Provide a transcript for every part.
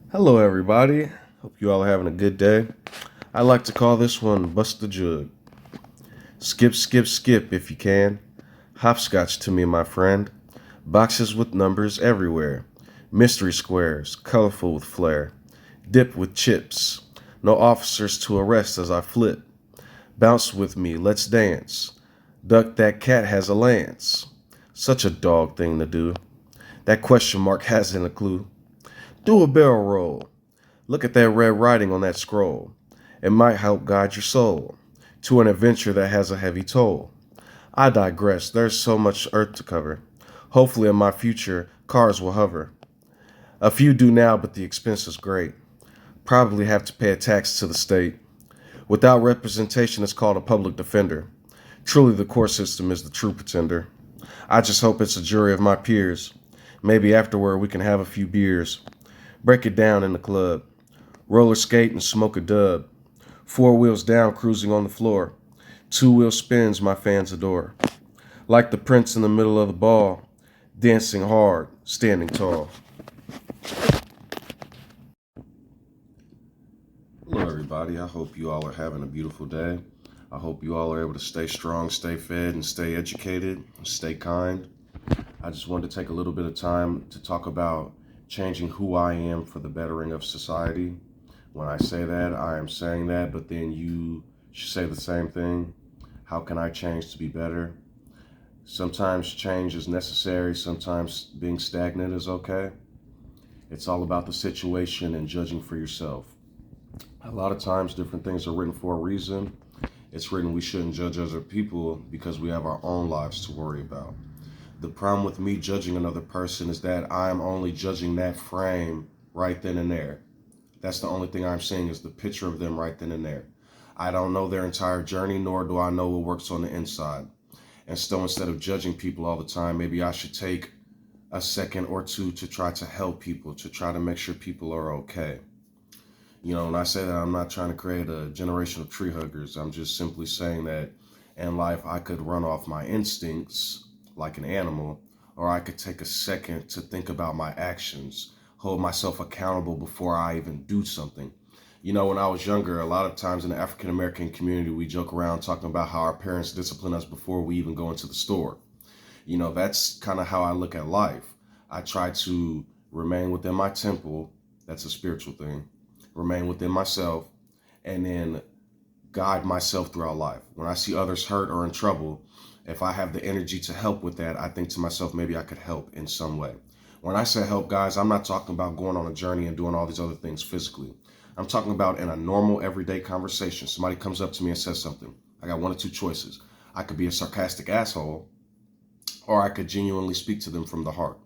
Hello, everybody. Hope you all are having a good day. I like to call this one Bust the Jug. Skip, skip, skip if you can. Hopscotch to me, my friend. Boxes with numbers everywhere. Mystery squares, colorful with flair. Dip with chips. No officers to arrest as I flip. Bounce with me, let's dance. Duck that cat has a lance. Such a dog thing to do. That question mark hasn't a clue. Do a barrel roll. Look at that red writing on that scroll. It might help guide your soul to an adventure that has a heavy toll. I digress, there's so much earth to cover. Hopefully, in my future, cars will hover. A few do now, but the expense is great. Probably have to pay a tax to the state. Without representation, it's called a public defender. Truly, the court system is the true pretender. I just hope it's a jury of my peers. Maybe afterward we can have a few beers. Break it down in the club. Roller skate and smoke a dub. Four wheels down, cruising on the floor. Two wheel spins my fans adore. Like the prince in the middle of the ball. Dancing hard, standing tall. Hello, everybody. I hope you all are having a beautiful day. I hope you all are able to stay strong, stay fed, and stay educated, and stay kind. I just wanted to take a little bit of time to talk about changing who I am for the bettering of society. When I say that, I am saying that, but then you should say the same thing. How can I change to be better? Sometimes change is necessary, sometimes being stagnant is okay. It's all about the situation and judging for yourself. A lot of times, different things are written for a reason. It's written we shouldn't judge other people because we have our own lives to worry about. The problem with me judging another person is that I'm only judging that frame right then and there. That's the only thing I'm seeing is the picture of them right then and there. I don't know their entire journey, nor do I know what works on the inside. And so instead of judging people all the time, maybe I should take a second or two to try to help people, to try to make sure people are okay. When I say that, I'm not trying to create a generation of tree huggers. I'm just simply saying that in life, I could run off my instincts like an animal, or I could take a second to think about my actions, hold myself accountable before I even do something. When I was younger, a lot of times in the African American community, we joke around talking about how our parents discipline us before we even go into the store. That's kind of how I look at life. I try to remain within my temple. That's a spiritual thing. Remain within myself, and then guide myself throughout life. When I see others hurt or in trouble, if I have the energy to help with that, I think to myself, maybe I could help in some way. When I say help, guys, I'm not talking about going on a journey and doing all these other things physically. I'm talking about in a normal, everyday conversation. Somebody comes up to me and says something. I got one or two choices. I could be a sarcastic asshole, or I could genuinely speak to them from the heart.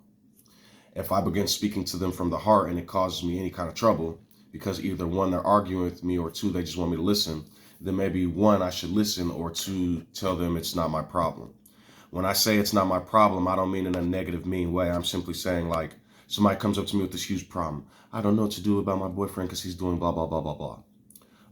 If I begin speaking to them from the heart and it causes me any kind of trouble, because either one, they're arguing with me, or two, they just want me to listen, then maybe one, I should listen, or two, tell them it's not my problem. When I say it's not my problem, I don't mean in a negative, mean way. I'm simply saying, like, somebody comes up to me with this huge problem. I don't know what to do about my boyfriend because he's doing blah, blah, blah, blah, blah.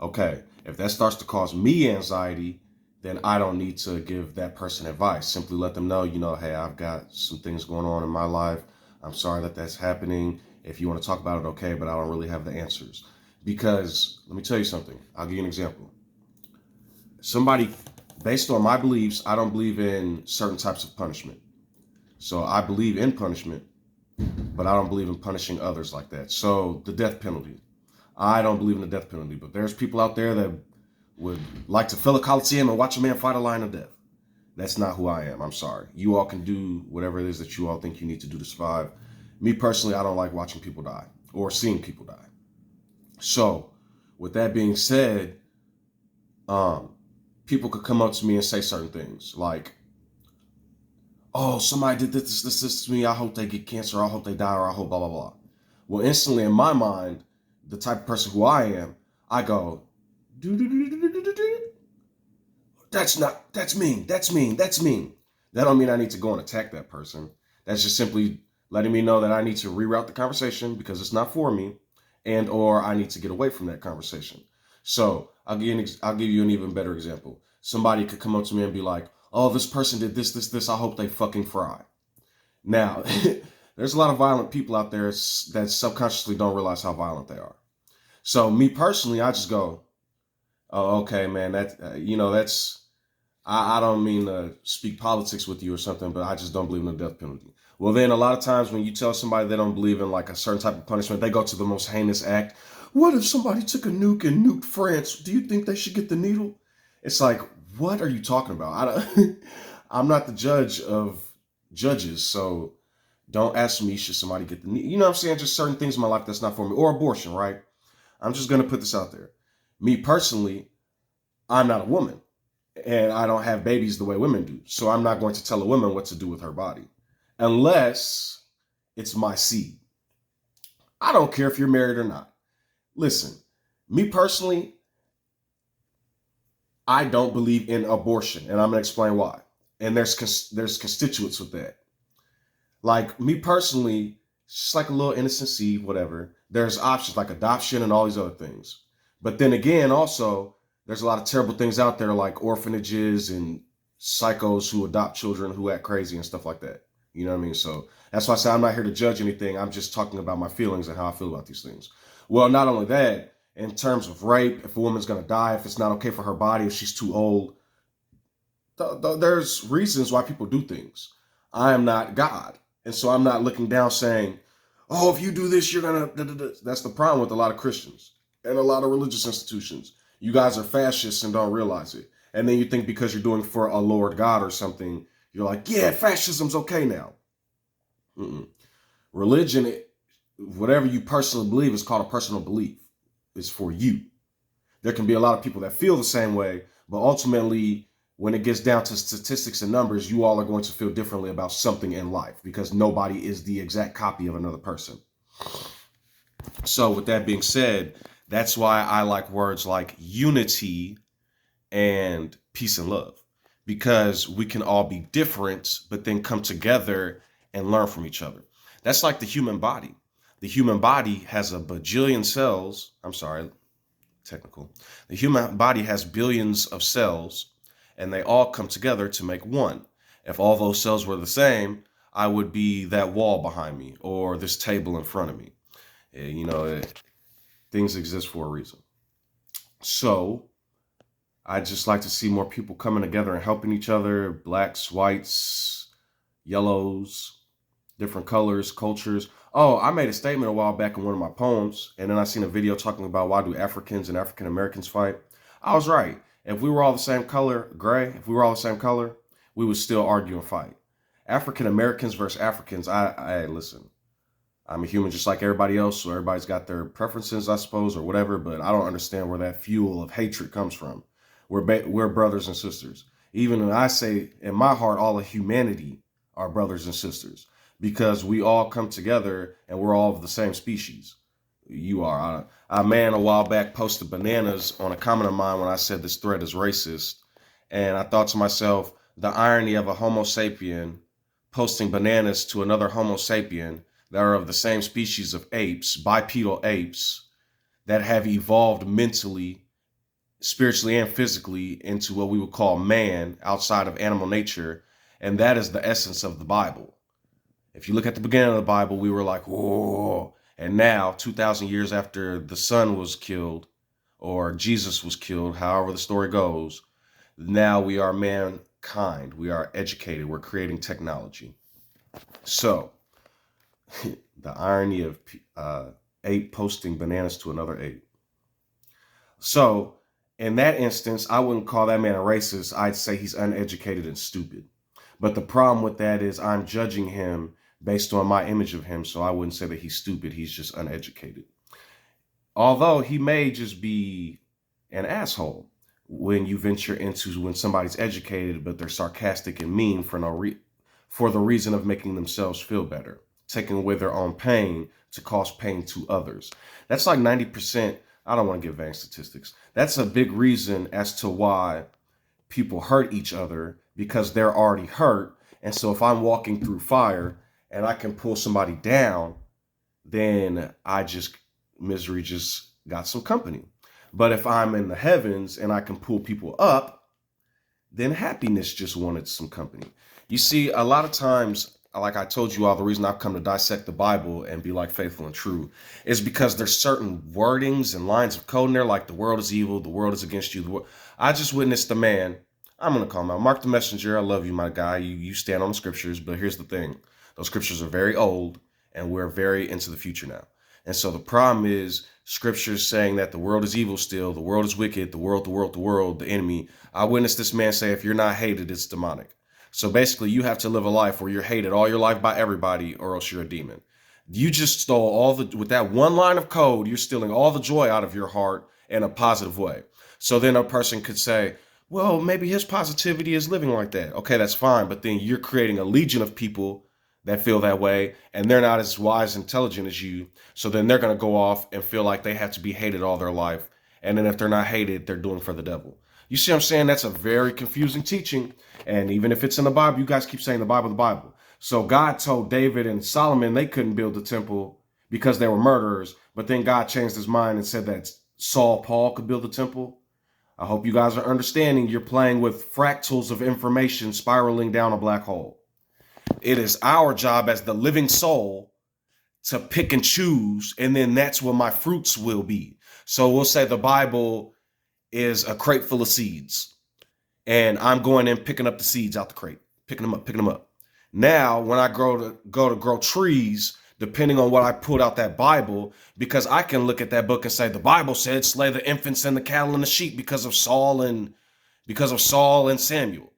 Okay, if that starts to cause me anxiety, then I don't need to give that person advice. Simply let them know, hey, I've got some things going on in my life. I'm sorry that that's happening. If you want to talk about it, okay, but I don't really have the answers. Because let me tell you something. I'll give you an example. Somebody, based on my beliefs, I don't believe in certain types of punishment. So I believe in punishment, but I don't believe in punishing others like that. So the death penalty. I don't believe in the death penalty, but there's people out there that would like to fill a coliseum and watch a man fight a lion to death. That's not who I am. I'm sorry. You all can do whatever it is that you all think you need to do to survive. Me personally, I don't like watching people die or seeing people die. So, with that being said, people could come up to me and say certain things like, "Oh, somebody did this to me. I hope they get cancer. I hope they die, or I hope blah blah blah." Well, instantly in my mind, the type of person who I am, I go, that's mean, that's mean, that's mean. That don't mean I need to go and attack that person. That's just simply letting me know that I need to reroute the conversation because it's not for me, and or I need to get away from that conversation. So I'll give you an even better example. Somebody could come up to me and be like, "Oh, this person did this, this, this. I hope they fucking fry." Now, There's a lot of violent people out there that subconsciously don't realize how violent they are. So me personally, I just go, oh, okay, man, that's, I don't mean to speak politics with you or something, but I just don't believe in the death penalty. Well, then a lot of times when you tell somebody they don't believe in like a certain type of punishment, they go to the most heinous act. What if somebody took a nuke and nuked France? Do you think they should get the needle? It's like, what are you talking about? I'm not the judge of judges, so don't ask me, should somebody get the needle? You know what I'm saying? Just certain things in my life that's not for me. Or abortion, right? I'm just going to put this out there. Me personally, I'm not a woman and I don't have babies the way women do. So I'm not going to tell a woman what to do with her body unless it's my seed. I don't care if you're married or not. Listen, me personally, I don't believe in abortion, and I'm going to explain why. And there's constituents with that. Like me personally, it's just like a little innocent seed, whatever. There's options like adoption and all these other things. But then again, also, there's a lot of terrible things out there like orphanages and psychos who adopt children who act crazy and stuff like that. You know what I mean? So that's why I say I'm not here to judge anything. I'm just talking about my feelings and how I feel about these things. Well, not only that, in terms of rape, if a woman's going to die, if it's not okay for her body, if she's too old, there's reasons why people do things. I am not God. And so I'm not looking down saying, oh, if you do this, you're going to... That's the problem with a lot of Christians and a lot of religious institutions. You guys are fascists and don't realize it. And then you think because you're doing for a Lord God or something, you're like, yeah, fascism's okay now. Religion, whatever you personally believe, is called a personal belief. It's for you. There can be a lot of people that feel the same way, but ultimately, when it gets down to statistics and numbers, you all are going to feel differently about something in life because nobody is the exact copy of another person. So with that being said, that's why I like words like unity and peace and love, because we can all be different, but then come together and learn from each other. That's like the human body. The human body has a bajillion cells. I'm sorry, technical. The human body has billions of cells, and they all come together to make one. If all those cells were the same, I would be that wall behind me or this table in front of me. You know, things exist for a reason. So I just like to see more people coming together and helping each other. Blacks, whites, yellows, different colors, cultures. Oh, I made a statement a while back in one of my poems, and then I seen a video talking about why do Africans and African Americans fight. I was right. If we were all the same color, gray, if we were all the same color, we would still argue and fight. African Americans versus Africans, I listen. I'm a human just like everybody else, so everybody's got their preferences, I suppose, or whatever, but I don't understand where that fuel of hatred comes from. We're brothers and sisters. Even when I say in my heart, all of humanity are brothers and sisters because we all come together and we're all of the same species. You are. A man a while back posted bananas on a comment of mine when I said this thread is racist. And I thought to myself, the irony of a Homo sapien posting bananas to another Homo sapien that are of the same species of apes, bipedal apes, that have evolved mentally, spiritually, and physically into what we would call man outside of animal nature. And that is the essence of the Bible. If you look at the beginning of the Bible, we were like, whoa. And now, 2,000 years after the son was killed, or Jesus was killed, however the story goes, now we are mankind. We are educated. We're creating technology. So, the irony of ape posting bananas to another ape. So, in that instance, I wouldn't call that man a racist. I'd say he's uneducated and stupid. But the problem with that is I'm judging him based on my image of him, so I wouldn't say that he's stupid. He's just uneducated. Although he may just be an asshole when you venture into when somebody's educated, but they're sarcastic and mean for the reason of making themselves feel better, taking away their own pain to cause pain to others. That's like 90%. I don't want to give vague statistics. That's a big reason as to why people hurt each other, because they're already hurt. And so if I'm walking through fire and I can pull somebody down, then misery just got some company. But if I'm in the heavens and I can pull people up, then happiness just wanted some company. You see, a lot of times like I told you all, the reason I've come to dissect the Bible and be like faithful and true is because there's certain wordings and lines of code in there, like the world is evil, the world is against you. I just witnessed a man. I'm gonna call him out. Mark the Messenger. I love you, my guy. You stand on the scriptures, but here's the thing: those scriptures are very old, and we're very into the future now. And so the problem is scriptures saying that the world is evil still, the world is wicked, the enemy. I witnessed this man say, if you're not hated, it's demonic. So basically, you have to live a life where you're hated all your life by everybody, or else you're a demon. You just stole with that one line of code, you're stealing all the joy out of your heart in a positive way. So then a person could say, well, maybe his positivity is living like that. Okay, that's fine. But then you're creating a legion of people that feel that way, and they're not as wise and intelligent as you. So then they're going to go off and feel like they have to be hated all their life. And then if they're not hated, they're doing for the devil. You see what I'm saying? That's a very confusing teaching. And even if it's in the Bible, you guys keep saying the Bible, the Bible. So God told David and Solomon they couldn't build the temple because they were murderers. But then God changed his mind and said that Paul could build the temple. I hope you guys are understanding you're playing with fractals of information spiraling down a black hole. It is our job as the living soul to pick and choose, and then that's what my fruits will be. So we'll say the Bible is a crate full of seeds, and I'm going in picking up the seeds out the crate, picking them up. Now, when I go to grow trees, depending on what I put out that Bible, because I can look at that book and say, the Bible said, slay the infants and the cattle and the sheep because of Saul and Samuel.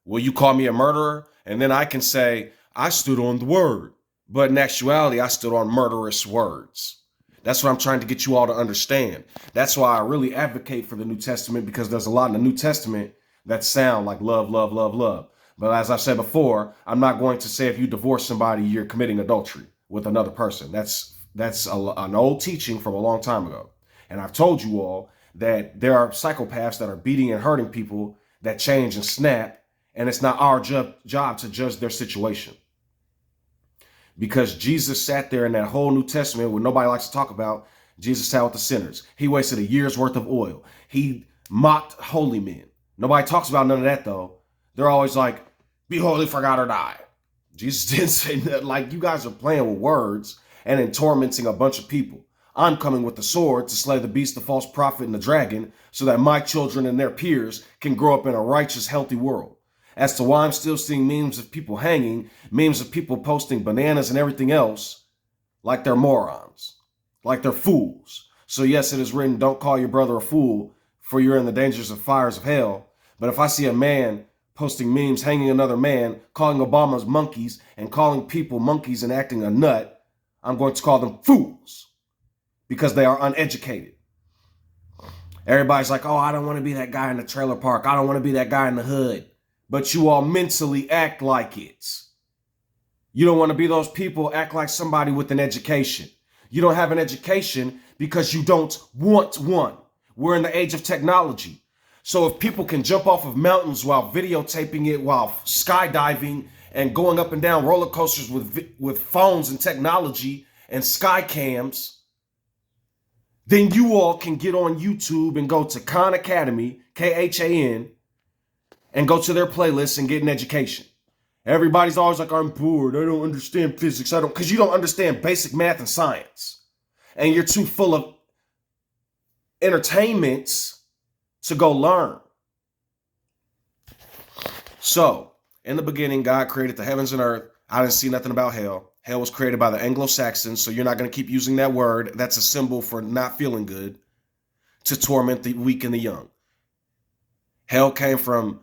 Will you call me a murderer? And then I can say, I stood on the word. But in actuality, I stood on murderous words. That's what I'm trying to get you all to understand. That's why I really advocate for the New Testament, because there's a lot in the New Testament that sound like love, love, love, love. But as I said before, I'm not going to say if you divorce somebody, you're committing adultery with another person. That's an old teaching from a long time ago. And I've told you all that there are psychopaths that are beating and hurting people that change and snap. And it's not our job to judge their situation. Because Jesus sat there in that whole New Testament, what nobody likes to talk about, Jesus sat with the sinners. He wasted a year's worth of oil. He mocked holy men. Nobody talks about none of that, though. They're always like, be holy, for God or die. Jesus didn't say that. Like, you guys are playing with words and then tormenting a bunch of people. I'm coming with the sword to slay the beast, the false prophet, and the dragon, so that my children and their peers can grow up in a righteous, healthy world. As to why I'm still seeing memes of people hanging, memes of people posting bananas and everything else, like they're morons, like they're fools. So yes, it is written, don't call your brother a fool, for you're in the dangers of fires of hell. But if I see a man posting memes, hanging another man, calling Obama's monkeys, and calling people monkeys and acting a nut, I'm going to call them fools, because they are uneducated. Everybody's like, oh, I don't want to be that guy in the trailer park. I don't want to be that guy in the hood. But you all mentally act like it. You don't want to be those people, act like somebody with an education. You don't have an education because you don't want one. We're in the age of technology. So if people can jump off of mountains while videotaping it, while skydiving and going up and down roller coasters with phones and technology and sky cams, then you all can get on YouTube and go to Khan Academy, Khan, and go to their playlists and get an education. Everybody's always like, I'm bored. I don't understand physics. Because you don't understand basic math and science. And you're too full of entertainments to go learn. So, in the beginning, God created the heavens and earth. I didn't see nothing about hell. Hell was created by the Anglo-Saxons, so you're not going to keep using that word. That's a symbol for not feeling good, to torment the weak and the young. Hell came from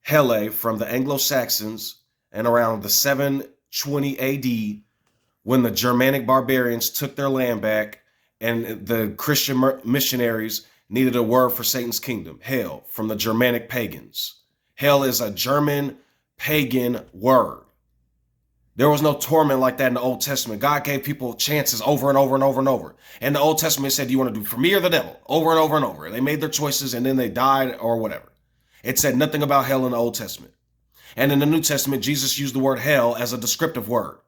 Hele, from the Anglo-Saxons, and around the 720 AD, when the Germanic barbarians took their land back and the Christian missionaries needed a word for Satan's kingdom. Hell, from the Germanic pagans. Hell is a German pagan word. There was no torment like that in the Old Testament. God gave people chances over and over and over and over. And the Old Testament said, do you want to do for me or the devil? Over and over and over. They made their choices and then they died or whatever. It said nothing about hell in the Old Testament. And in the New Testament, Jesus used the word hell as a descriptive word.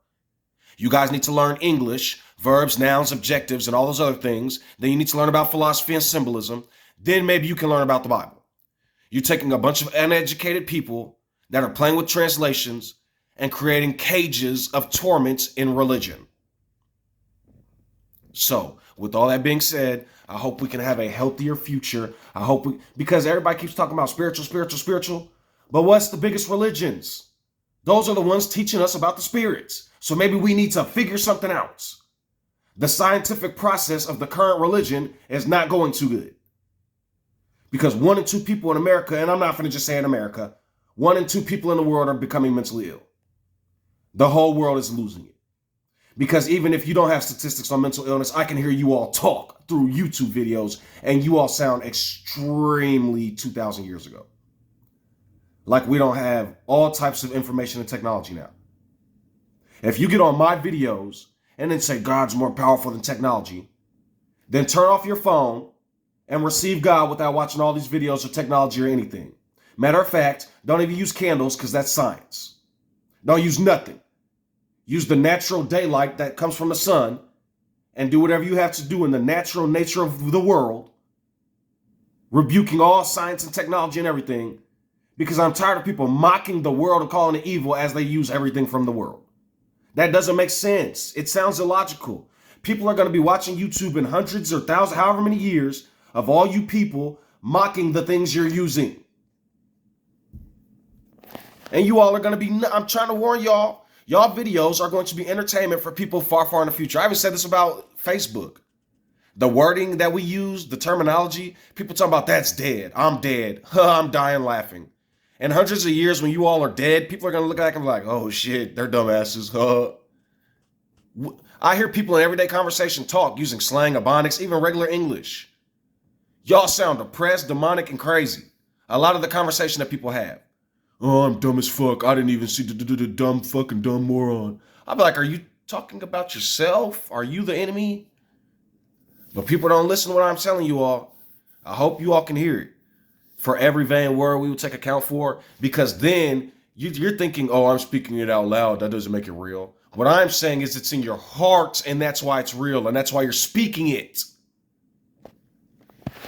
You guys need to learn English, verbs, nouns, objectives, and all those other things. Then you need to learn about philosophy and symbolism. Then maybe you can learn about the Bible. You're taking a bunch of uneducated people that are playing with translations and creating cages of torment in religion. So, with all that being said, I hope we can have a healthier future. Because everybody keeps talking about spiritual. But what's the biggest religions? Those are the ones teaching us about the spirits. So maybe we need to figure something out. The scientific process of the current religion is not going too good. Because 1 in 2 people in America, and I'm not going to just say in America, 1 in 2 people in the world are becoming mentally ill. The whole world is losing it. Because even if you don't have statistics on mental illness, I can hear you all talk through YouTube videos and you all sound extremely 2,000 years ago. Like we don't have all types of information and technology now. If you get on my videos and then say God's more powerful than technology, then turn off your phone and receive God without watching all these videos or technology or anything. Matter of fact, don't even use candles because that's science. Don't use nothing. Use the natural daylight that comes from the sun and do whatever you have to do in the natural nature of the world, rebuking all science and technology and everything, because I'm tired of people mocking the world and calling it evil as they use everything from the world. That doesn't make sense. It sounds illogical. People are going to be watching YouTube in hundreds or thousands, however many years, of all you people mocking the things you're using. And you all are going to be, I'm trying to warn y'all, y'all videos are going to be entertainment for people far, far in the future. I even said this about Facebook. The wording that we use, the terminology, people talking about that's dead. I'm dead. I'm dying laughing. In hundreds of years when you all are dead, people are going to look back and be like, oh shit, they're dumbasses. I hear people in everyday conversation talk using slang, ebonics, even regular English. Y'all sound depressed, demonic, and crazy. A lot of the conversation that people have. Oh, I'm dumb as fuck. I didn't even see the dumb moron. I'll be like, are you talking about yourself? Are you the enemy? But people don't listen to what I'm telling you all. I hope you all can hear it. For every vain word we will take account for, because then you're thinking, oh, I'm speaking it out loud. That doesn't make it real. What I'm saying is it's in your heart, and that's why it's real, and that's why you're speaking it.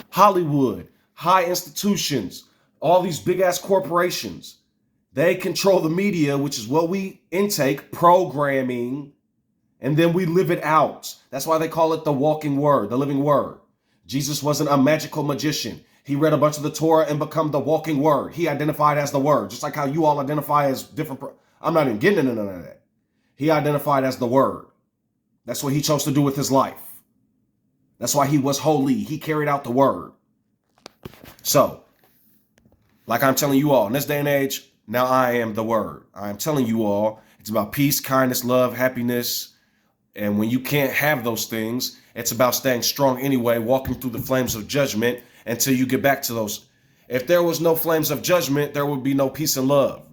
Hollywood, high institutions, all these big-ass corporations, they control the media, which is what we intake, programming, and then we live it out. That's why they call it the walking word, the living word. Jesus wasn't a magical magician. He read a bunch of the Torah and become the walking word. He identified as the word, just like how you all identify as different. I'm not even getting into none of that. He identified as the word. That's what he chose to do with his life. That's why he was holy. He carried out the word. So, like I'm telling you all, in this day and age, now I am the word. I'm telling you all, it's about peace, kindness, love, happiness. And when you can't have those things, it's about staying strong anyway, walking through the flames of judgment until you get back to those. If there was no flames of judgment, there would be no peace and love.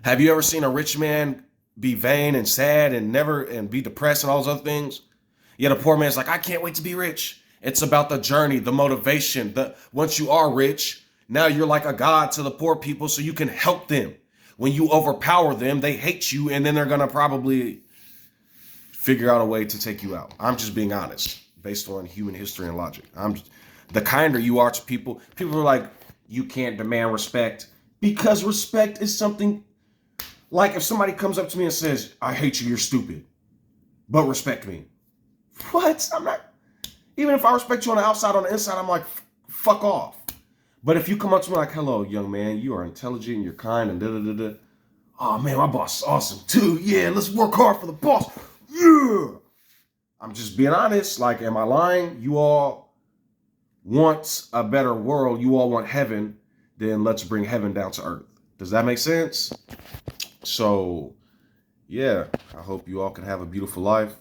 Have you ever seen a rich man be vain and sad and be depressed and all those other things? Yet a poor man's like, I can't wait to be rich. It's about the journey, the motivation. Once you are rich, now you're like a god to the poor people so you can help them. When you overpower them, they hate you, and then they're going to probably figure out a way to take you out. I'm just being honest, based on human history and logic. The kinder you are to people are like, you can't demand respect, because respect is something like if somebody comes up to me and says, I hate you, you're stupid, but respect me. What? I'm not. Even if I respect you on the outside, on the inside, I'm like, fuck off. But if you come up to me like, hello, young man, you are intelligent, you're kind, and da-da-da-da. Oh, man, my boss is awesome, too. Yeah, let's work hard for the boss. Yeah. I'm just being honest. Like, am I lying? You all want a better world. You all want heaven. Then let's bring heaven down to earth. Does that make sense? So, yeah, I hope you all can have a beautiful life.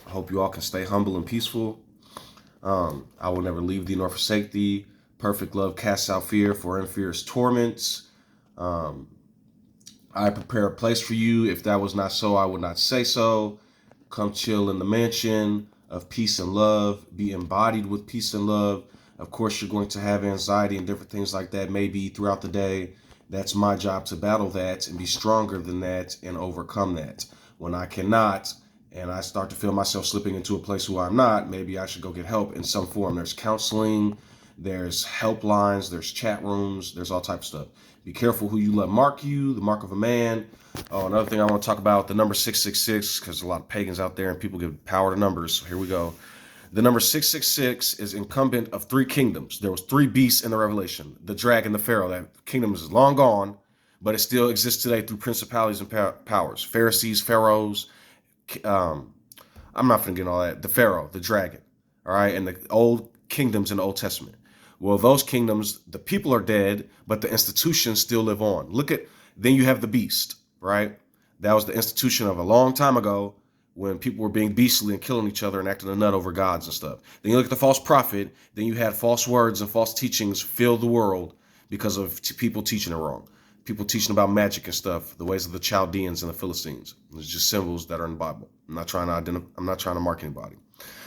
I hope you all can stay humble and peaceful. I will never leave thee nor forsake thee. Perfect love casts out fear, for in fear is torments. I prepare a place for you. If that was not so, I would not say so. Come chill in the mansion of peace and love. Be embodied with peace and love. Of course, you're going to have anxiety and different things like that, maybe throughout the day. That's my job to battle that and be stronger than that and overcome that. When I cannot, and I start to feel myself slipping into a place where I'm not, maybe I should go get help in some form. There's counseling, There's helplines, there's chat rooms, there's all types of stuff. Be careful who you let mark you, the mark of a man. Oh, another thing I want to talk about, the number 666, because a lot of pagans out there and people give power to numbers. So here we go. The number 666 is incumbent of three kingdoms. There was three beasts in the Revelation, the dragon, the Pharaoh. That kingdom is long gone, but it still exists today through principalities and powers. Pharisees, pharaohs, I'm not going to get all that. The Pharaoh, the dragon, all right, and the old kingdoms in the Old Testament. Well, those kingdoms, the people are dead, but the institutions still live on. Then you have the beast, right? That was the institution of a long time ago when people were being beastly and killing each other and acting a nut over gods and stuff. Then you look at the false prophet, then you had false words and false teachings fill the world because of people teaching it wrong. People teaching about magic and stuff, the ways of the Chaldeans and the Philistines. It's just symbols that are in the Bible. I'm not trying to mark anybody.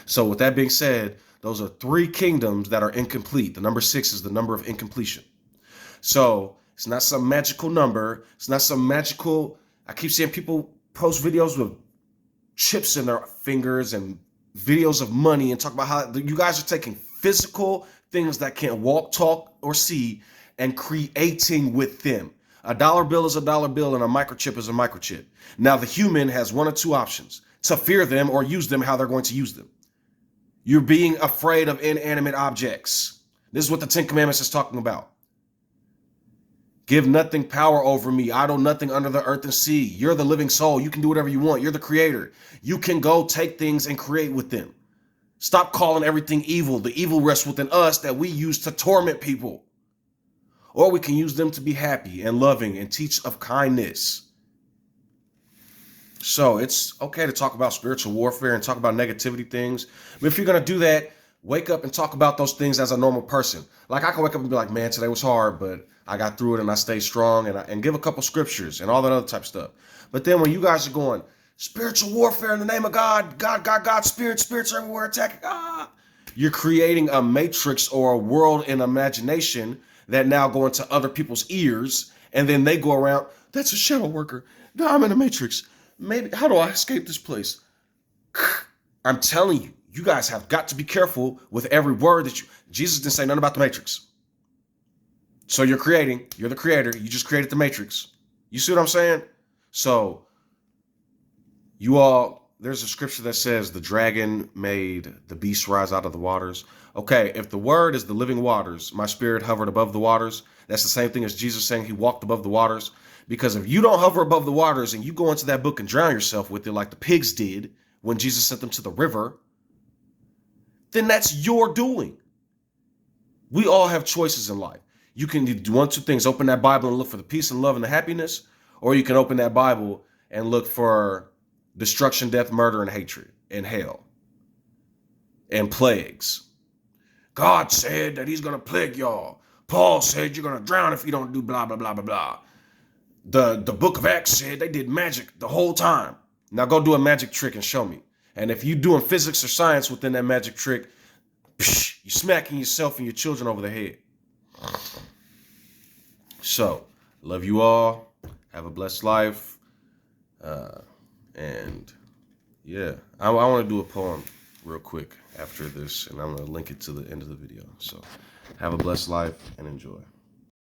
So with that being said, those are three kingdoms that are incomplete. The number 6 is the number of incompletion. So it's not some magical number. It's not some magical. I keep seeing people post videos with chips in their fingers and videos of money and talk about how you guys are taking physical things that can't walk, talk, or see and creating with them. A dollar bill is a dollar bill and a microchip is a microchip. Now the human has one of two options: to fear them or use them how they're going to use them. You're being afraid of inanimate objects. This is what the 10 Commandments is talking about. Give nothing power over me. Idle nothing under the earth and sea. You're the living soul. You can do whatever you want. You're the creator. You can go take things and create with them. Stop calling everything evil. The evil rests within us that we use to torment people. Or we can use them to be happy and loving and teach of kindness. So it's okay to talk about spiritual warfare and talk about negativity things. But if you're going to do that, wake up and talk about those things as a normal person. Like I can wake up and be like, man, today was hard, but I got through it and I stayed strong, and give a couple scriptures and all that other type of stuff. But then when you guys are going, spiritual warfare in the name of God, spirits everywhere attacking, you're creating a matrix or a world in imagination that now go into other people's ears, and then they go around, that's a shadow worker. No, I'm in a matrix. Maybe, how do I escape this place? I'm telling you, you guys have got to be careful with every word that Jesus didn't say nothing about the matrix. So you're the creator, you just created the matrix. You see what I'm saying? So there's a scripture that says the dragon made the beast rise out of the waters. Okay, if the word is the living waters, my spirit hovered above the waters, that's the same thing as Jesus saying he walked above the waters. Because if you don't hover above the waters and you go into that book and drown yourself with it like the pigs did when Jesus sent them to the river, then that's your doing. We all have choices in life. You can do one, two things: open that Bible and look for the peace and love and the happiness, or you can open that Bible and look for destruction, death, murder, and hatred, and hell, and plagues. God said that he's going to plague y'all. Paul said you're going to drown if you don't do blah, blah, blah, blah, blah. The book of Acts said they did magic the whole time. Now go do a magic trick and show me. And if you're doing physics or science within that magic trick, you're smacking yourself and your children over the head. So, love you all. Have a blessed life. And yeah, I want to do a poem real quick after this, and I'm going to link it to the end of the video. So, have a blessed life and enjoy.